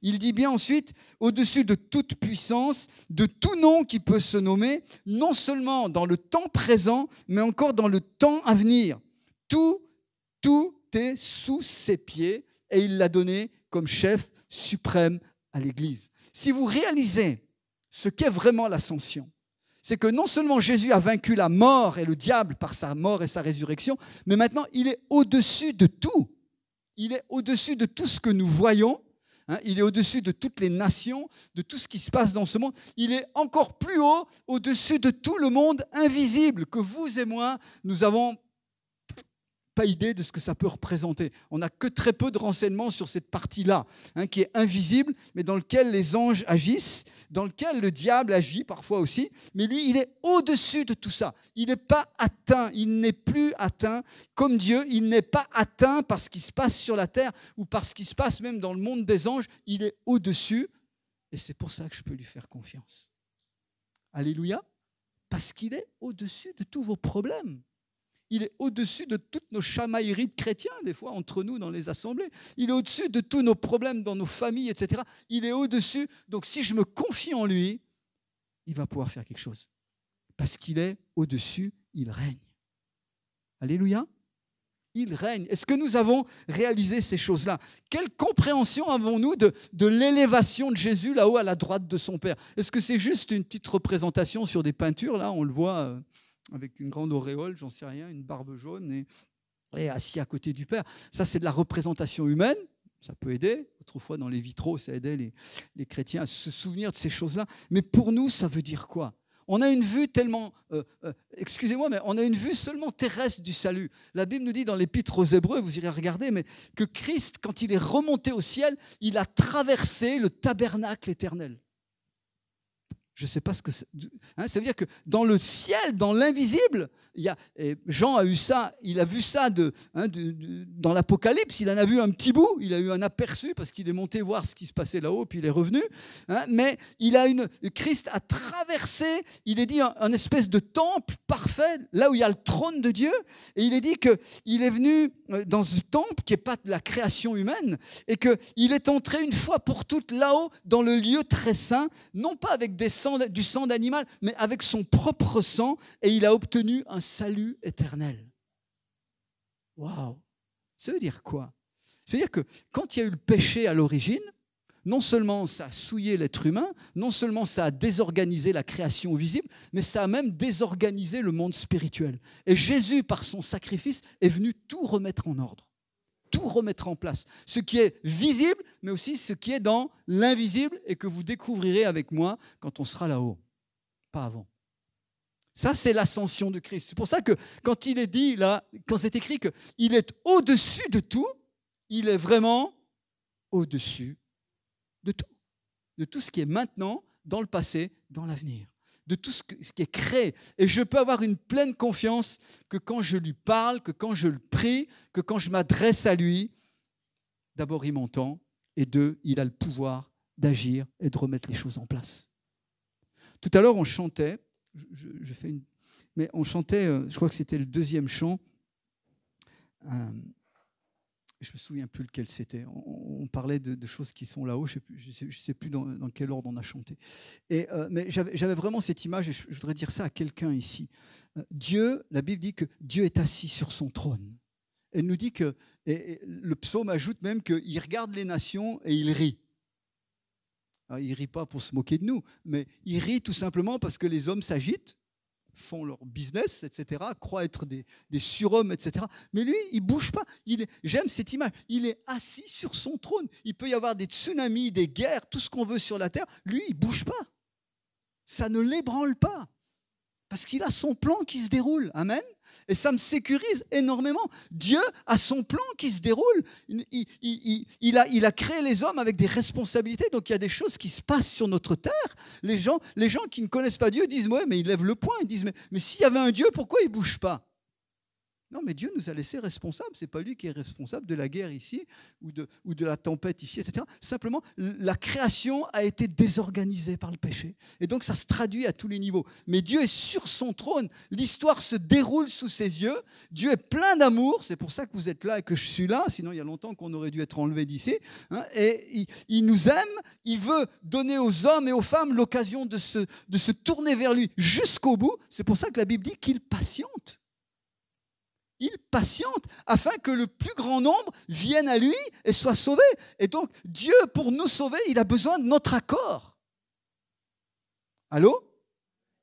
Il dit bien ensuite, au-dessus de toute puissance, de tout nom qui peut se nommer, non seulement dans le temps présent, mais encore dans le temps à venir. Tout est sous ses pieds et il l'a donné comme chef suprême à l'Église. Si vous réalisez ce qu'est vraiment l'ascension, c'est que non seulement Jésus a vaincu la mort et le diable par sa mort et sa résurrection, mais maintenant il est au-dessus de tout. Il est au-dessus de tout ce que nous voyons. Il est au-dessus de toutes les nations, de tout ce qui se passe dans ce monde. Il est encore plus haut, au-dessus de tout le monde invisible que vous et moi, nous n'avons pas idée de ce que ça peut représenter. On n'a que très peu de renseignements sur cette partie-là, qui est invisible, mais dans lequel les anges agissent, dans lequel le diable agit parfois aussi. Mais lui, il est au-dessus de tout ça. Il n'est pas atteint, il n'est plus atteint comme Dieu. Il n'est pas atteint par ce qui se passe sur la terre ou par ce qui se passe même dans le monde des anges. Il est au-dessus et c'est pour ça que je peux lui faire confiance. Alléluia, parce qu'il est au-dessus de tous vos problèmes. Il est au-dessus de toutes nos chamailleries de chrétiens, des fois, entre nous dans les assemblées. Il est au-dessus de tous nos problèmes dans nos familles, etc. Il est au-dessus. Donc, si je me confie en lui, il va pouvoir faire quelque chose. Parce qu'il est au-dessus, il règne. Alléluia. Il règne. Est-ce que nous avons réalisé ces choses-là? Quelle compréhension avons-nous de l'élévation de Jésus là-haut à la droite de son Père? Est-ce que c'est juste une petite représentation sur des peintures? Là, on le voit avec une grande auréole, j'en sais rien, une barbe jaune et assis à côté du Père. Ça, c'est de la représentation humaine. Ça peut aider. Autrefois, dans les vitraux, ça aidait les chrétiens à se souvenir de ces choses-là. Mais pour nous, ça veut dire quoi? On a une vue tellement, excusez-moi, mais on a une vue seulement terrestre du salut. La Bible nous dit dans l'Épître aux Hébreux, vous irez regarder, mais que Christ, quand il est remonté au ciel, il a traversé le tabernacle éternel. Je ne sais pas ce que c'est. Ça veut dire que dans le ciel, dans l'invisible, Jean a eu ça, il a vu ça dans l'Apocalypse, il en a vu un petit bout, il a eu un aperçu parce qu'il est monté voir ce qui se passait là-haut, puis il est revenu. Mais Christ a traversé, il est dit, un espèce de temple parfait, là où il y a le trône de Dieu. Et il est dit qu'il est venu dans ce temple qui n'est pas de la création humaine et qu'il est entré une fois pour toutes là-haut dans le lieu très saint, non pas avec du sang d'animal, mais avec son propre sang, et il a obtenu un salut éternel. Waouh! Ça veut dire quoi? Ça veut dire que quand il y a eu le péché à l'origine, non seulement ça a souillé l'être humain, non seulement ça a désorganisé la création visible, mais ça a même désorganisé le monde spirituel. Et Jésus, par son sacrifice, est venu tout remettre en ordre, tout remettre en place. Ce qui est visible, mais aussi ce qui est dans l'invisible et que vous découvrirez avec moi quand on sera là-haut, pas avant. Ça, c'est l'ascension de Christ. C'est pour ça que quand il est dit, là, quand c'est écrit qu'il est au-dessus de tout, il est vraiment au-dessus de tout ce qui est maintenant, dans le passé, dans l'avenir, de tout ce qui est créé. Et je peux avoir une pleine confiance que quand je lui parle, que quand je le prie, que quand je m'adresse à lui, d'abord, il m'entend, et deux, il a le pouvoir d'agir et de remettre les choses en place. Tout à l'heure, on chantait, mais on chantait, je crois que c'était le deuxième chant, je ne me souviens plus lequel c'était. On parlait de choses qui sont là-haut. Je ne sais plus dans quel ordre on a chanté. Mais j'avais vraiment cette image et je voudrais dire ça à quelqu'un ici. Dieu, la Bible dit que Dieu est assis sur son trône. Elle nous dit que, et le psaume ajoute même qu'il regarde les nations et il rit. Alors, il ne rit pas pour se moquer de nous, mais il rit tout simplement parce que les hommes s'agitent, font leur business, etc., croient être des surhommes, etc. Mais lui, il ne bouge pas. J'aime cette image. Il est assis sur son trône. Il peut y avoir des tsunamis, des guerres, tout ce qu'on veut sur la terre. Lui, il ne bouge pas. Ça ne l'ébranle pas. Parce qu'il a son plan qui se déroule. Amen. Et ça me sécurise énormément. Dieu a son plan qui se déroule. Il a créé les hommes avec des responsabilités. Donc il y a des choses qui se passent sur notre terre. Les gens qui ne connaissent pas Dieu disent « Ouais, mais ils lèvent le poing. » Ils disent « Mais s'il y avait un Dieu, pourquoi il ne bouge pas ?» Non, mais Dieu nous a laissés responsables. Ce n'est pas lui qui est responsable de la guerre ici ou de la tempête ici, etc. Simplement, la création a été désorganisée par le péché. Et donc, ça se traduit à tous les niveaux. Mais Dieu est sur son trône. L'histoire se déroule sous ses yeux. Dieu est plein d'amour. C'est pour ça que vous êtes là et que je suis là. Sinon, il y a longtemps qu'on aurait dû être enlevé d'ici. Et il nous aime. Il veut donner aux hommes et aux femmes l'occasion de se tourner vers lui jusqu'au bout. C'est pour ça que la Bible dit qu'il patiente. Il patiente afin que le plus grand nombre vienne à lui et soit sauvé. Et donc, Dieu, pour nous sauver, il a besoin de notre accord. Allô?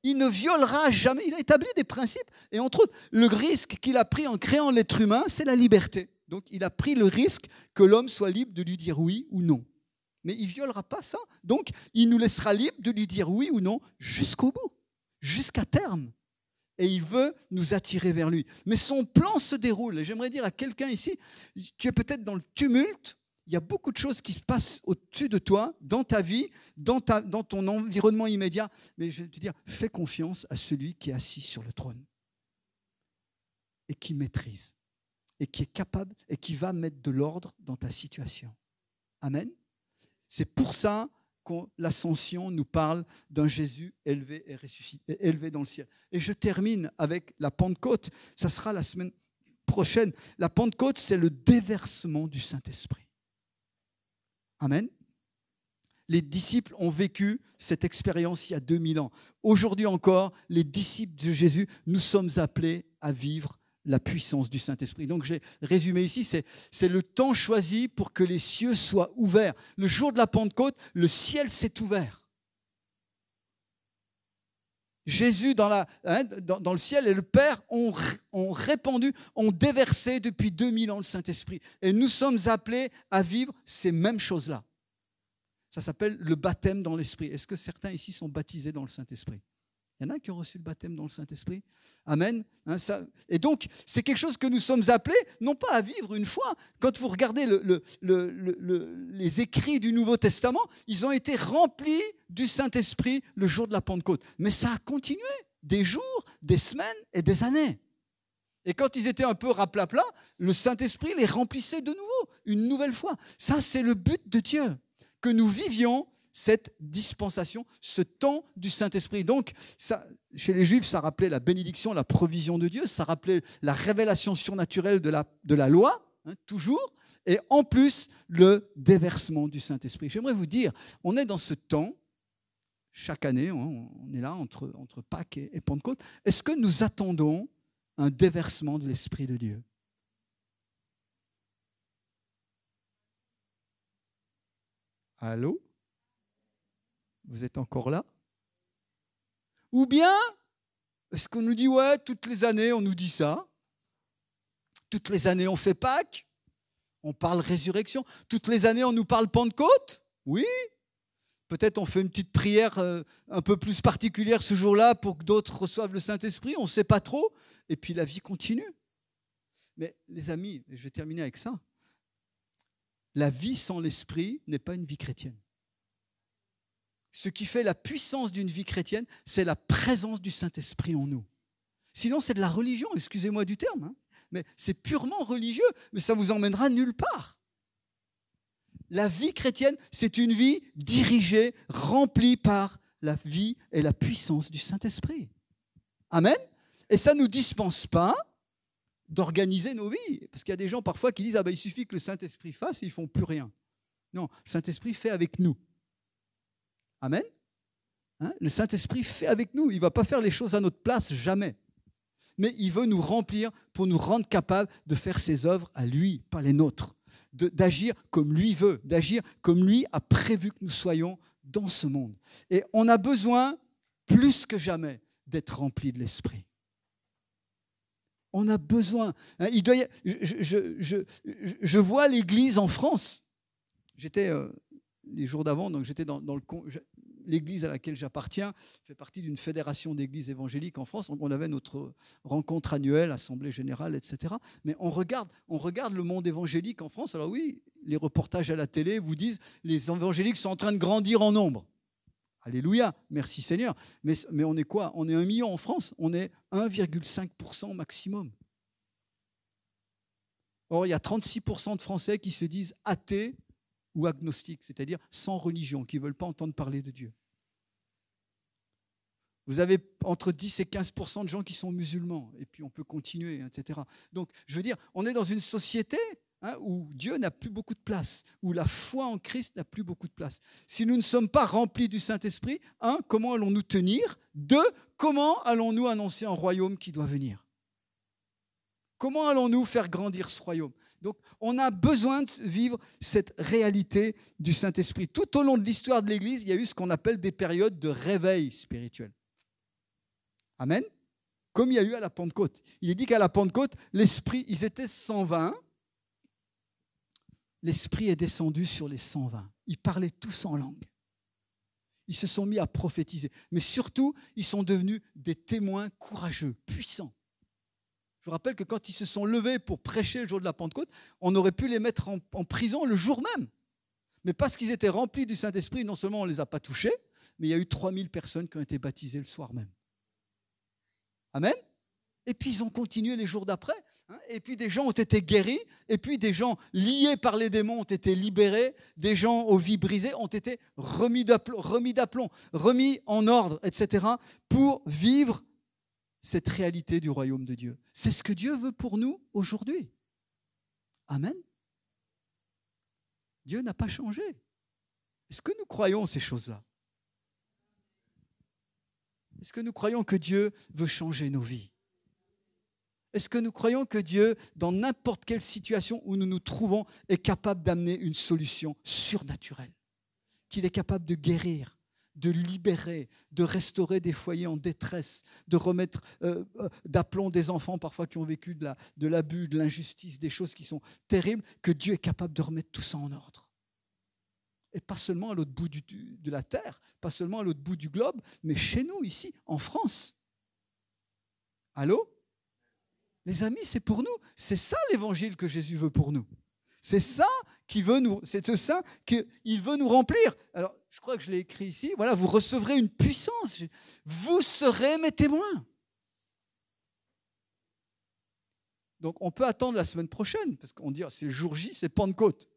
Il ne violera jamais. Il a établi des principes. Et entre autres, le risque qu'il a pris en créant l'être humain, c'est la liberté. Donc, il a pris le risque que l'homme soit libre de lui dire oui ou non. Mais il ne violera pas ça. Donc, il nous laissera libre de lui dire oui ou non jusqu'au bout, jusqu'à terme. Et il veut nous attirer vers lui. Mais son plan se déroule. Et j'aimerais dire à quelqu'un ici, tu es peut-être dans le tumulte, il y a beaucoup de choses qui se passent au-dessus de toi, dans ta vie, dans ton environnement immédiat. Mais je vais te dire, fais confiance à celui qui est assis sur le trône et qui maîtrise et qui est capable et qui va mettre de l'ordre dans ta situation. Amen. C'est pour ça que l'ascension nous parle d'un Jésus élevé et ressuscité, élevé dans le ciel. Et je termine avec la Pentecôte. Ça sera la semaine prochaine. La Pentecôte, c'est le déversement du Saint-Esprit. Amen. Les disciples ont vécu cette expérience il y a 2000 ans. Aujourd'hui encore, les disciples de Jésus, nous sommes appelés à vivre la puissance du Saint-Esprit. Donc j'ai résumé ici, c'est le temps choisi pour que les cieux soient ouverts. Le jour de la Pentecôte, le ciel s'est ouvert. Jésus dans le ciel et le Père ont répandu, ont déversé depuis 2000 ans le Saint-Esprit. Et nous sommes appelés à vivre ces mêmes choses-là. Ça s'appelle le baptême dans l'Esprit. Est-ce que certains ici sont baptisés dans le Saint-Esprit ? Il y en a qui ont reçu le baptême dans le Saint-Esprit. Amen. Et donc, c'est quelque chose que nous sommes appelés, non pas à vivre une fois. Quand vous regardez les écrits du Nouveau Testament, ils ont été remplis du Saint-Esprit le jour de la Pentecôte. Mais ça a continué des jours, des semaines et des années. Et quand ils étaient un peu raplapla, le Saint-Esprit les remplissait de nouveau, une nouvelle fois. Ça, c'est le but de Dieu, que nous vivions cette dispensation, ce temps du Saint-Esprit. Donc, ça, chez les Juifs, ça rappelait la bénédiction, la provision de Dieu, ça rappelait la révélation surnaturelle de la loi, toujours, et en plus, le déversement du Saint-Esprit. J'aimerais vous dire, on est dans ce temps, chaque année, on est là entre Pâques et Pentecôte. Est-ce que nous attendons un déversement de l'Esprit de Dieu? Allô? Vous êtes encore là? Ou bien, est-ce qu'on nous dit, ouais, toutes les années, on nous dit ça? Toutes les années, on fait Pâques? On parle résurrection? Toutes les années, on nous parle Pentecôte? Oui. Peut-être on fait une petite prière un peu plus particulière ce jour-là pour que d'autres reçoivent le Saint-Esprit. On ne sait pas trop. Et puis la vie continue. Mais les amis, je vais terminer avec ça. La vie sans l'Esprit n'est pas une vie chrétienne. Ce qui fait la puissance d'une vie chrétienne, c'est la présence du Saint-Esprit en nous. Sinon, c'est de la religion, excusez-moi du terme, mais c'est purement religieux, mais ça vous emmènera nulle part. La vie chrétienne, c'est une vie dirigée, remplie par la vie et la puissance du Saint-Esprit. Amen. Et ça ne nous dispense pas d'organiser nos vies. Parce qu'il y a des gens parfois qui disent « il suffit que le Saint-Esprit fasse et ils ne font plus rien ». Non, le Saint-Esprit fait avec nous. Amen. Le Saint-Esprit fait avec nous. Il ne va pas faire les choses à notre place, jamais. mais il veut nous remplir pour nous rendre capables de faire ses œuvres à lui, pas les nôtres, d'agir comme lui veut, d'agir comme lui a prévu que nous soyons dans ce monde. Et on a besoin, plus que jamais, d'être rempli de l'Esprit. On a besoin. Je vois l'Église en France. J'étais les jours d'avant, donc j'étais dans l'église à laquelle j'appartiens, fait partie d'une fédération d'églises évangéliques en France. Donc on avait notre rencontre annuelle, assemblée générale, etc. Mais on regarde le monde évangélique en France. Alors oui, les reportages à la télé vous disent les évangéliques sont en train de grandir en nombre. Alléluia, merci Seigneur. Mais on est quoi? On est 1 million en France. On est 1,5% maximum. Or, il y a 36% de Français qui se disent athées ou agnostiques, c'est-à-dire sans religion, qui ne veulent pas entendre parler de Dieu. Vous avez entre 10 et 15% de gens qui sont musulmans, et puis on peut continuer, etc. Donc, je veux dire, on est dans une société où Dieu n'a plus beaucoup de place, où la foi en Christ n'a plus beaucoup de place. Si nous ne sommes pas remplis du Saint-Esprit, comment allons-nous tenir? 2, comment allons-nous annoncer un royaume qui doit venir? Comment allons-nous faire grandir ce royaume? Donc, on a besoin de vivre cette réalité du Saint-Esprit. Tout au long de l'histoire de l'Église, il y a eu ce qu'on appelle des périodes de réveil spirituel. Amen. Comme il y a eu à la Pentecôte. Il est dit qu'à la Pentecôte, l'Esprit, ils étaient 120. L'Esprit est descendu sur les 120. Ils parlaient tous en langue. Ils se sont mis à prophétiser. Mais surtout, ils sont devenus des témoins courageux, puissants. Je vous rappelle que quand ils se sont levés pour prêcher le jour de la Pentecôte, on aurait pu les mettre en prison le jour même. Mais parce qu'ils étaient remplis du Saint-Esprit, non seulement on ne les a pas touchés, mais il y a eu 3000 personnes qui ont été baptisées le soir même. Amen. Et puis ils ont continué les jours d'après. Et puis des gens ont été guéris. Et puis des gens liés par les démons ont été libérés. Des gens aux vies brisées ont été remis d'aplomb, remis en ordre, etc. pour vivre cette réalité du royaume de Dieu. C'est ce que Dieu veut pour nous aujourd'hui. Amen. Dieu n'a pas changé. Est-ce que nous croyons ces choses-là? Est-ce que nous croyons que Dieu veut changer nos vies? Est-ce que nous croyons que Dieu, dans n'importe quelle situation où nous nous trouvons, est capable d'amener une solution surnaturelle? Qu'il est capable de guérir, de libérer, de restaurer des foyers en détresse, de remettre d'aplomb des enfants parfois qui ont vécu de l'abus, de l'injustice, des choses qui sont terribles, que Dieu est capable de remettre tout ça en ordre. Et pas seulement à l'autre bout de la terre, pas seulement à l'autre bout du globe, mais chez nous, ici, en France. Allô? Les amis, c'est pour nous. C'est ça l'évangile que Jésus veut pour nous. C'est ça qu'il veut nous, c'est de ça qu'il veut nous remplir. Alors, je crois que je l'ai écrit ici. Voilà, vous recevrez une puissance. Vous serez mes témoins. Donc, on peut attendre la semaine prochaine, parce qu'on dit, c'est le jour J, c'est Pentecôte.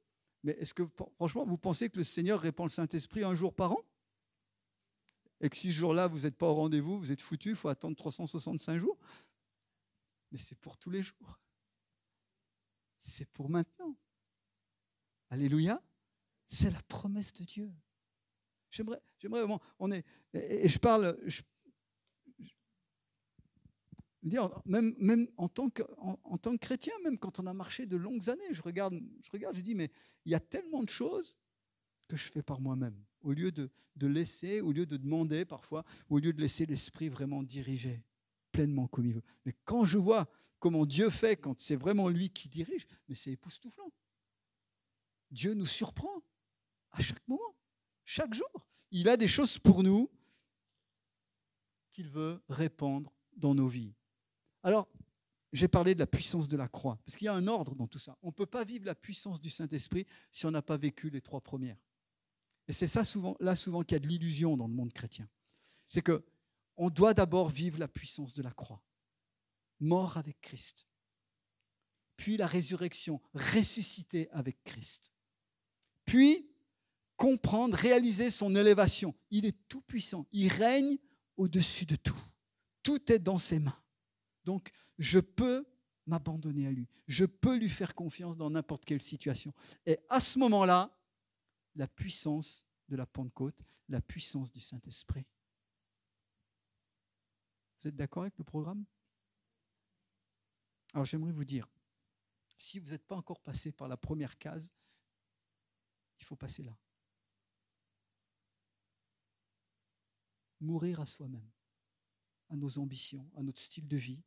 Mais est-ce que, franchement, vous pensez que le Seigneur répand le Saint-Esprit un jour par an? Et que si ce jour-là, vous n'êtes pas au rendez-vous, vous êtes foutu, il faut attendre 365 jours? Mais c'est pour tous les jours. C'est pour maintenant. Alléluia. C'est la promesse de Dieu. J'aimerais vraiment, je parle, même en tant que chrétien, même quand on a marché de longues années, je regarde, je dis, mais il y a tellement de choses que je fais par moi-même, au lieu de laisser, au lieu de demander parfois, au lieu de laisser l'Esprit vraiment diriger pleinement comme il veut. Mais quand je vois comment Dieu fait, quand c'est vraiment lui qui dirige, mais c'est époustouflant. Dieu nous surprend à chaque moment, chaque jour. Il a des choses pour nous qu'il veut répandre dans nos vies. Alors, j'ai parlé de la puissance de la croix, parce qu'il y a un ordre dans tout ça. On ne peut pas vivre la puissance du Saint-Esprit si on n'a pas vécu les 3 premières. Et c'est ça souvent qu'il y a de l'illusion dans le monde chrétien. C'est qu'on doit d'abord vivre la puissance de la croix. Mort avec Christ. Puis la résurrection, ressuscité avec Christ. Puis comprendre, réaliser son élévation. Il est tout puissant. Il règne au-dessus de tout. Tout est dans ses mains. Donc, je peux m'abandonner à lui. Je peux lui faire confiance dans n'importe quelle situation. Et à ce moment-là, la puissance de la Pentecôte, la puissance du Saint-Esprit. Vous êtes d'accord avec le programme? Alors j'aimerais vous dire, si vous n'êtes pas encore passé par la première case, il faut passer là. Mourir à soi-même, à nos ambitions, à notre style de vie,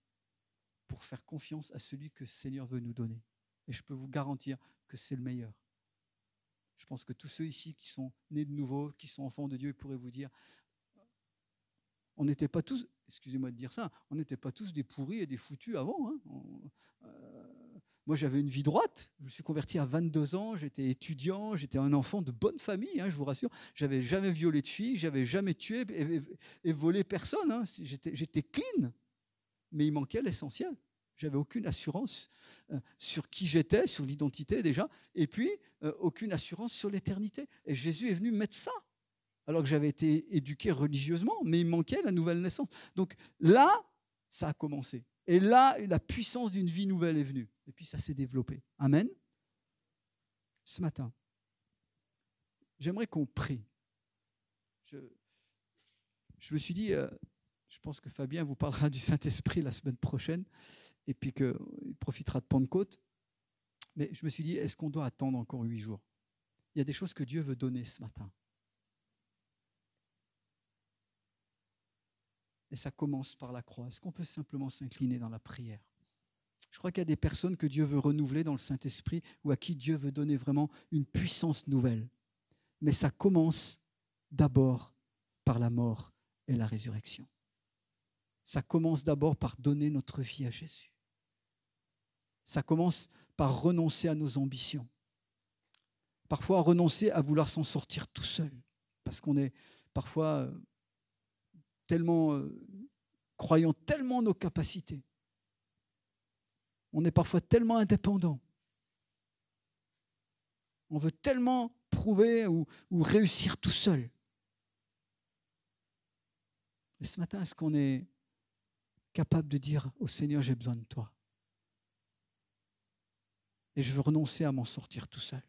pour faire confiance à celui que le Seigneur veut nous donner. Et je peux vous garantir que c'est le meilleur. Je pense que tous ceux ici qui sont nés de nouveau, qui sont enfants de Dieu, ils pourraient vous dire, on n'était pas tous, excusez-moi de dire ça, on n'était pas tous des pourris et des foutus avant. Hein. Moi, j'avais une vie droite. Je me suis converti à 22 ans. J'étais étudiant. J'étais un enfant de bonne famille, hein, je vous rassure. Je n'avais jamais violé de fille. Je n'avais jamais tué et volé personne. Hein. J'étais clean. Mais il manquait l'essentiel. Je n'avais aucune assurance sur qui j'étais, sur l'identité déjà. Et puis, aucune assurance sur l'éternité. Et Jésus est venu mettre ça. Alors que j'avais été éduqué religieusement. Mais il manquait la nouvelle naissance. Donc là, ça a commencé. Et là, la puissance d'une vie nouvelle est venue. Et puis ça s'est développé. Amen. Ce matin, j'aimerais qu'on prie. Je me suis dit, je pense que Fabien vous parlera du Saint-Esprit la semaine prochaine, et puis qu'il profitera de Pentecôte. Mais je me suis dit, est-ce qu'on doit attendre encore 8 jours? Il y a des choses que Dieu veut donner ce matin. Et ça commence par la croix. Est-ce qu'on peut simplement s'incliner dans la prière? Je crois qu'il y a des personnes que Dieu veut renouveler dans le Saint-Esprit ou à qui Dieu veut donner vraiment une puissance nouvelle. Mais ça commence d'abord par la mort et la résurrection. Ça commence d'abord par donner notre vie à Jésus. Ça commence par renoncer à nos ambitions. Parfois renoncer à vouloir s'en sortir tout seul. Parce qu'on est parfois tellement croyant tellement en nos capacités. On est parfois tellement indépendant. On veut tellement prouver ou réussir tout seul. Mais ce matin, est-ce qu'on est capable de dire au Seigneur, j'ai besoin de toi. Et je veux renoncer à m'en sortir tout seul.